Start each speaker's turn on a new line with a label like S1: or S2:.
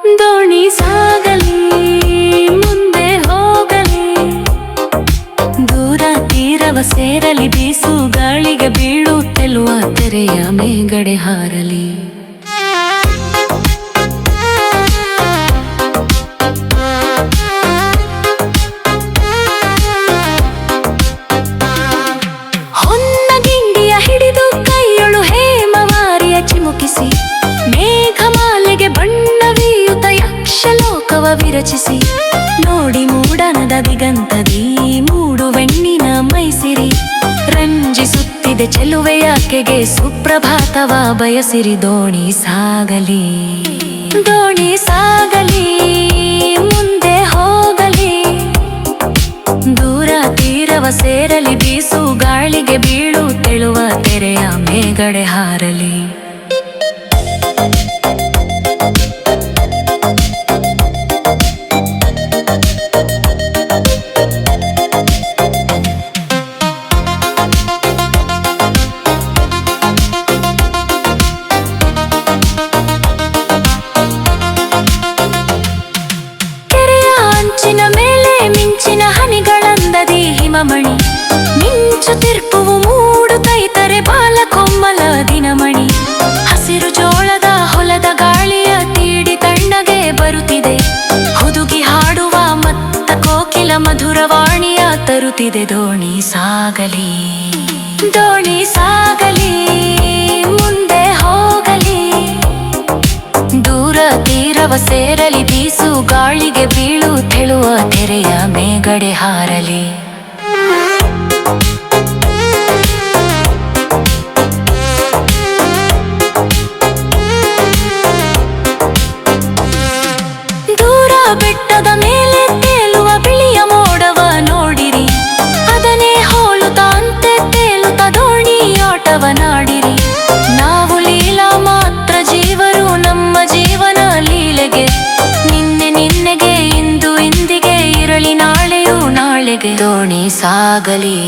S1: ದೋಣಿ ಸಾಗಲಿ ಮುಂದೆ ಹೋಗಲಿ, ದೂರ ತೀರವ ಸೇರಲಿ, ಬೀಸು ಗಾಳಿಗೆ ಬೀಳುತ್ತೆಲುವ ತೆರೆಯ ಮೇಗಡೆ ಹಾರಲಿ. ಹೊನ್ನಗಿಂಡಿಯ ಹಿಡಿದು ಕೈಯೊಳು ಹೇಮವಾರಿಯ ಚಿಮುಕಿಸಿ, ಮೇಘಮಾಲೆಗೆ ಬಣ್ಣವೀಯುತ ಯಕ್ಷಲೋಕವ ವಿರಚಿಸಿ, ನೋಡಿ ಮೂಡನದ ದಿಗಂತದಿ ಮೂಡುವೆಣ್ಣಿನ ಮೈಸಿರಿ, ರಂಜಿಸುತ್ತಿದೆ ಚೆಲುವೆಯಾಕೆಗೆ ಸುಪ್ರಭಾತವ ಬಯಸಿರಿ. ದೋಣಿ ಸಾಗಲಿ, ದೋಣಿ ಸಾಗಲಿ ಮುಂದೆ ಹೋಗಲಿ, ದೂರ ತೀರವ ಸೇರಲಿ, ಬೀಸು ಗಾಳಿಗೆ ಬೀಳುತ್ತೆಳುವ ತೆರೆಯ ಮೇಗಡೆ ಹಾರಲಿ. ಅಂಚಿನ ಮೇಲೆ ಮಿಂಚಿನ ಹನಿಗಳಂದದಿ ಹಿಮಮಣಿ, ಮಿಂಚುತಿರ್ಪುವು ಮೂಡುತ್ತೈತರೆ ಬಾಲಕೊಮ್ಮಲ ದಿನಮಣಿ, ಹಸಿರು ಜೋಳದ ಹೊಲದ ಗಾಳಿಯ ತೀಡಿ ತಣ್ಣಗೆ ಬರುತ್ತಿದೆ, ಹುದುಗಿ ಹಾಡುವ ಮತ್ತ ಕೋಕಿಲ ಮಧುರವಾಣಿಯ ತರುತ್ತಿದೆ. ದೋಣಿ ಸಾಗಲಿ, ದೋಣಿ ಸಾಗಲಿ ಮುಂದೆ ಹೋಗಲಿ, ದೂರ ತೀರವ ಸೇರಲಿ, ಬೀಸು ಗಾಳಿಗೆ ಬೀಳುತ್ತೆಳುವ ತೆರೆಯ ಮೇಗಡೆ ಹಾರಲಿ. ದೂರ ಬೆಟ್ಟದ ಮೇಲೆ ತೇಲುವ ಬಿಳಿಯ ಮೋಡವ ನೋಡಿರಿ, ಅದನ್ನೇ ಹೋಲುತ್ತಾಂತೆ ತೇಲುತ್ತ ದೋಣಿ ಆಟವನಾಡಿರಿ. ನಾವು ಲೀಲಾ ಮಾತ್ರ ಜೀವರು, ನಮ್ಮ ಜೀವನ ಲೀಲೆಗೆ, ನಿನ್ನೆ ನಿನ್ನೆಗೆ, ಇಂದು ಇಂದಿಗೆ, ಇರಲಿ ನಾಳೆಯೂ ನಾಳೆಗೆ. ದೋಣಿ ಸಾಗಲಿ.